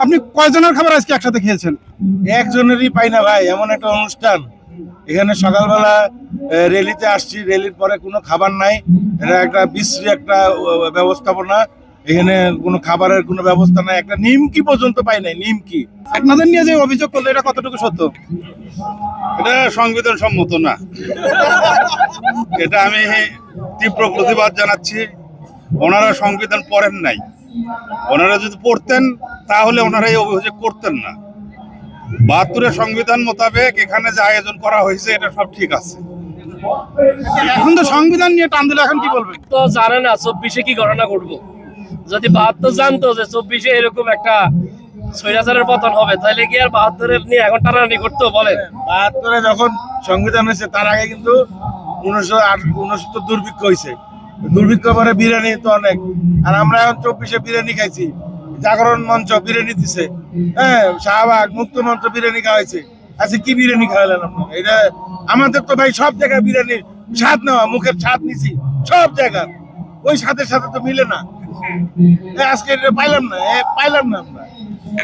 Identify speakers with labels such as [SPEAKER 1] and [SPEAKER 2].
[SPEAKER 1] আপনি কয়জনের খাবার আজকে একসাথে খেয়েছেন?
[SPEAKER 2] একজনেরই পাই না ভাই, এমন একটা অনুষ্ঠান। এখানে সকালবেলা র্যালিতে আসছি, র্যালির পরে কোনো খাবার নাই। এটা একটা বিশ্রী একটা ব্যবস্থাপনা। এখানে কোনো খাবারের কোনো ব্যবস্থা নাই, একটা নিমকি পর্যন্ত পাই নাই। নিমকি
[SPEAKER 1] আপনাদের নিয়ে যে অভিযোগ করলো এটা কতটুকু সত্য?
[SPEAKER 2] এটা সংবিধান সম্মত না। এটা আমি তীব্র প্রতিবাদ জানাচ্ছি। ওনারা সংবিধান পড়েন নাই। ওনারা যদি পড়তেন তাহলে ওনারা এই অভিযোগ করতেন না। ৭২-এর সংবিধান মোতাবেক এখানে যে আয়োজন করা হয়েছে এটা সব ঠিক আছে।
[SPEAKER 1] এখন তো সংবিধান নিয়ে টান দিলে এখন কি বলবেন?
[SPEAKER 3] তো জানে না ২৪-এ কি ঘটনা ঘটবো। যদি ৭২ জানতো যে ২৪-এ এরকম একটা স্বৈরাচারের পতন হবে, তাহলে কি আর ৭২-এর নিয়ে এখন টানাটানি করতো বলেন?
[SPEAKER 2] ৭২-এ যখন সংবিধান হয়েছে তার আগে কিন্তু ১৯৬৯ দুর্ভিক্ষ হয়েছে। দুর্ভিক্ষ পরে বিরিয়ানি তো অনেক। আর আমরা এখন ২৪-এ বিরিয়ানি খাইছি। জাগরণ মঞ্চ বিরিয়ানি দিছে, হ্যাঁ, শাহবাগ মুক্ত মঞ্চ বিরিয়ানি খাওয়াইছে। আচ্ছা কি বিরিয়ানি খাওয়ালেন আপনারা? এটা আমাদের তো ভাই সব জায়গায় বিরিয়ানির স্বাদ নেওয়া, মুখের স্বাদ নিছি সব জায়গায়, ওই স্বাদের সাথে তো মিলে না। আজকে এটা পাইলাম না, পাইলাম না আমরা।